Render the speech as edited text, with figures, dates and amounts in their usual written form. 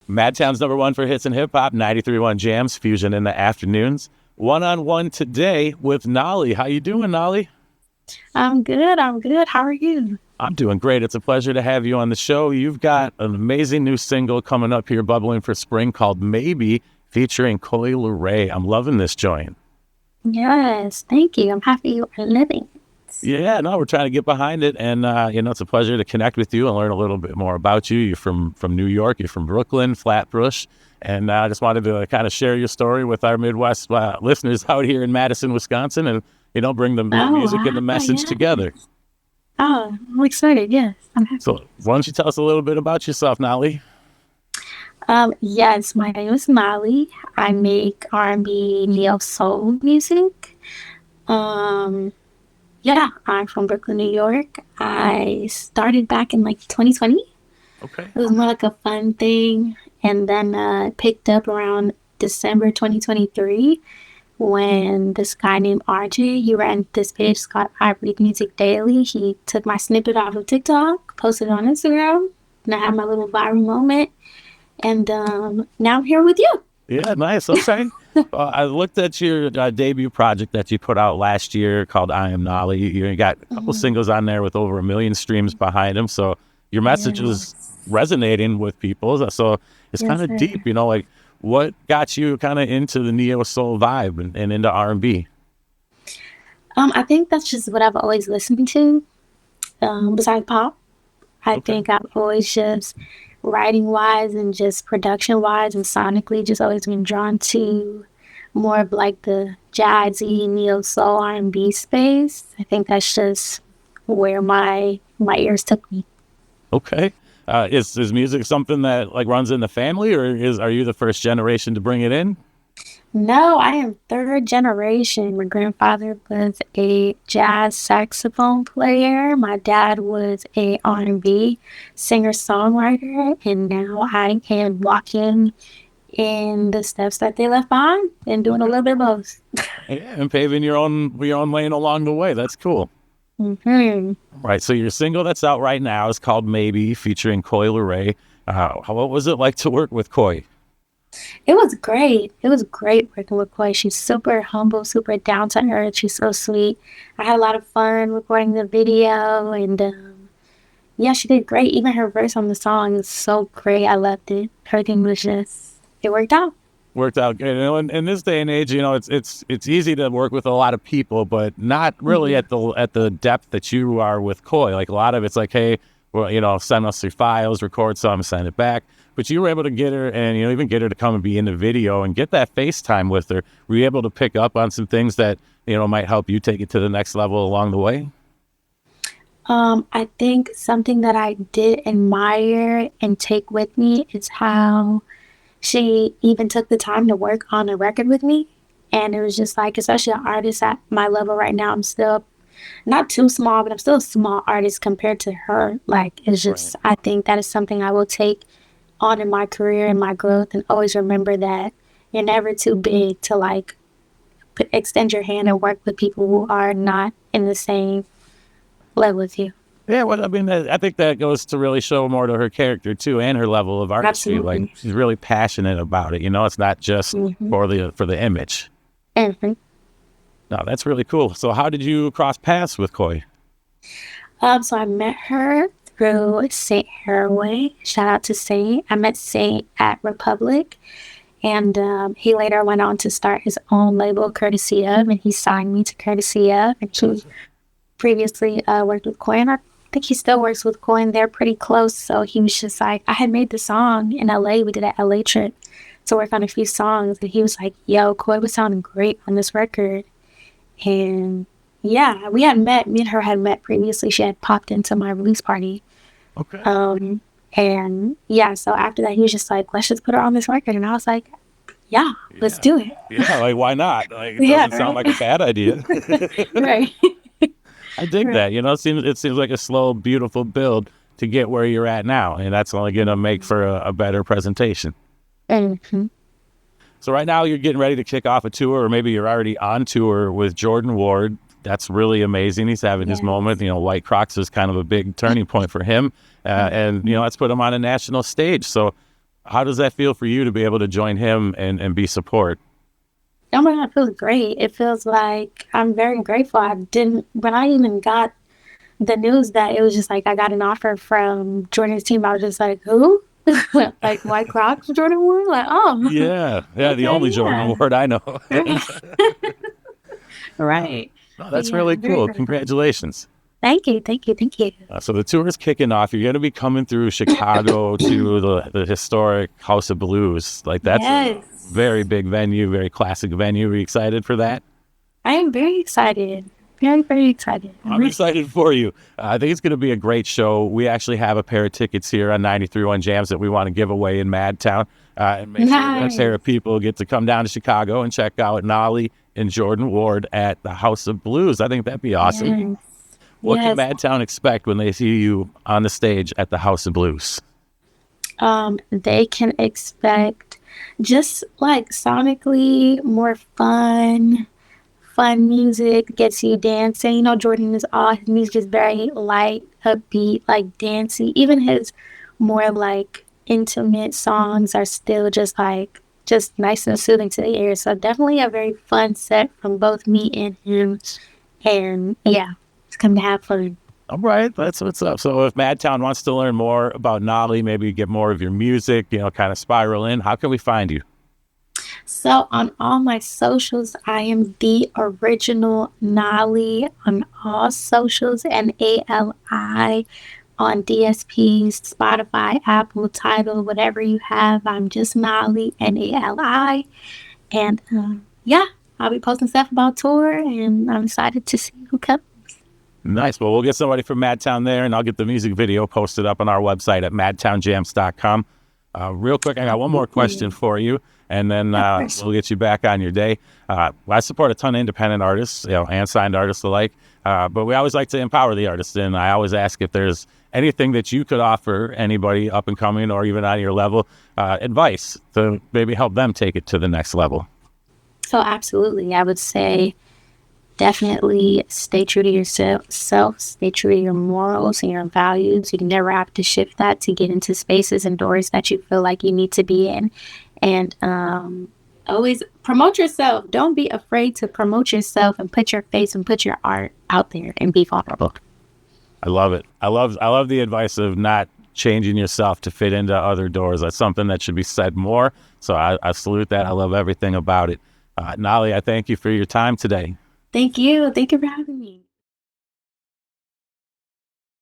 Madtown's #1 for hits and hip hop, 93.1 JAMZ, Fusion in the afternoons. One-on-one today with Nali. How you doing, Nali? I'm good. How are you? I'm doing great. It's a pleasure to have you on the show. You've got an amazing new single coming up here, bubbling for spring, called Maybe, featuring Coi Leray. I'm loving this joint. Yes, thank you. I'm happy you are living. Yeah, no, we're trying to get behind it, and it's a pleasure to connect with you and learn a little bit more about you. You're from New York, you're from Brooklyn, Flatbush, and I just wanted to kind of share your story with our Midwest listeners out here in Madison, Wisconsin, and bring the music and the message together. Oh, I'm excited. Yes, I'm happy. So, why don't you tell us a little bit about yourself, Nali? Yes, my name is Nali. I make R&B, neo soul music. Yeah, I'm from Brooklyn, New York. I started back in 2020. Okay. It was more like a fun thing. And then picked up around December 2023 when this guy named RJ, he ran this page called I Read Music Daily. He took my snippet off of TikTok, posted it on Instagram, and I had my little viral moment. And now I'm here with you. Yeah, nice. Okay. I looked at your debut project that you put out last year called I Am Nali. You got a couple singles on there with over 1 million streams behind them. So your message is resonating with people. So it's kind of deep, like what got you kind of into the neo soul vibe and into R&B? I think that's just what I've always listened to, besides pop. I think I've always just writing wise and just production wise and sonically just always been drawn to more of like the jazzy neo soul R&B space. I think that's just where my ears took me. Okay. Is music something that like runs in the family, or are you the first generation to bring it in? No, I am third generation. My grandfather was a jazz saxophone player. My dad was a R&B singer-songwriter, and now I am walking in the steps that they left behind and doing a little bit of both. Yeah, and paving your own lane along the way. That's cool. Mm-hmm. Right. So your single that's out right now is called Maybe, featuring Coi Leray. What was it like to work with Coi? It was great. It was great working with Coi. She's super humble, super down to earth. She's so sweet. I had a lot of fun recording the video, and yeah, she did great. Even her verse on the song is so great. I loved it. Everything was it worked out. Worked out good. In this day and age, it's easy to work with a lot of people, but not really at the depth that you are with Coi. Like a lot of it's like, hey, well, send us your files, record some, send it back. But you were able to get her, and even get her to come and be in the video and get that FaceTime with her. Were you able to pick up on some things that might help you take it to the next level along the way? I think something that I did admire and take with me is how she even took the time to work on a record with me. And it was just like, especially an artist at my level right now, I'm still not too small, but I'm still a small artist compared to her. Like, it's just, I think that is something I will take on in my career and my growth, and always remember that you're never too big to like extend your hand and work with people who are not in the same level as you. Yeah, well, I mean, I think that goes to really show more to her character too, and her level of artistry. Absolutely. Like she's really passionate about it. It's not just for the image. Mm-hmm. No, that's really cool. So, how did you cross paths with Coi? So I met her through Saint Haraway. Shout out to Saint. I met Saint at Republic, and he later went on to start his own label, Courtesy Of, and he signed me to Courtesy Of. And he previously worked with Coi, and I think he still works with Coi, and they're pretty close. So he was just like, I had made the song in LA. We did an LA trip to work on a few songs, and he was like, yo, Coi was sounding great on this record. And yeah, we had met. Me and her had met previously. She had popped into my release party. Okay. And yeah, so after that, he was just like, let's just put her on this record. And I was like, yeah, let's do it. Yeah, like, why not? Like, it doesn't sound like a bad idea. Right. I dig that. It seems like a slow, beautiful build to get where you're at now. And that's only going to make for a better presentation. Mm-hmm. So right now you're getting ready to kick off a tour, or maybe you're already on tour with Jordan Ward. That's really amazing. He's having his moment. White Crocs is kind of a big turning point for him. And let's put him on a national stage. So How does that feel for you to be able to join him and be support? Oh my God, it feels great. It feels like I'm very grateful. When I even got the news that it was just like I got an offer from Jordan's team, I was just like, who? Like White Crocs, Jordan wore? Like, oh, Yeah, yeah, the okay, only Jordan yeah. award I know. Right. No, But that's yeah, really I'm very cool. grateful. Congratulations. Thank you, thank you, thank you. So the tour is kicking off. You're going to be coming through Chicago to the historic House of Blues. Like that's a Yes. very big venue, very classic venue. Are you excited for that? I am very excited. Very, very excited. I'm I'm ready. excited for you. I think it's going to be a great show. We actually have a pair of tickets here on 93.1 JAMZ that we want to give away in Madtown. And make sure that pair Nice. of people get to come down to Chicago and check out Nolly and Jordan Ward at the House of Blues. I think that'd be awesome. Yes. What can Yes. Madtown expect when they see you on the stage at the House of Blues? They can expect just like sonically more fun music, gets you dancing. You know, Jordan is all his music is very light, upbeat, like dancey. Even his more like intimate songs are still just nice and soothing to the ear. So definitely a very fun set from both me and him. And yeah, it's come to have fun. All right, that's what's up. So if Madtown wants to learn more about Nolly, maybe get more of your music, kind of spiral in, how can we find you? So on all my socials, I am the original Nali on all socials, Nali on DSPs, Spotify, Apple, Tidal, whatever you have. I'm just Nali, Nali, and yeah, I'll be posting stuff about tour, and I'm excited to see who comes. Nice. Well, we'll get somebody from Madtown there, and I'll get the music video posted up on our website at madtownjams.com. Real quick, I got one more question for you, and then Of course. we'll get you back on your day. I support a ton of independent artists, and signed artists alike, but we always like to empower the artists, and I always ask if there's anything that you could offer anybody up and coming or even on your level, advice to maybe help them take it to the next level. So absolutely, I would say definitely stay true to yourself, stay true to your morals and your values. You never have to shift that to get into spaces and doors that you feel like you need to be in. And always promote yourself. Don't be afraid to promote yourself and put your face and put your art out there and be vulnerable. I love it. I love the advice of not changing yourself to fit into other doors. That's something that should be said more. So I salute that. I love everything about it. Nali, I thank you for your time today. Thank you. Thank you for having me.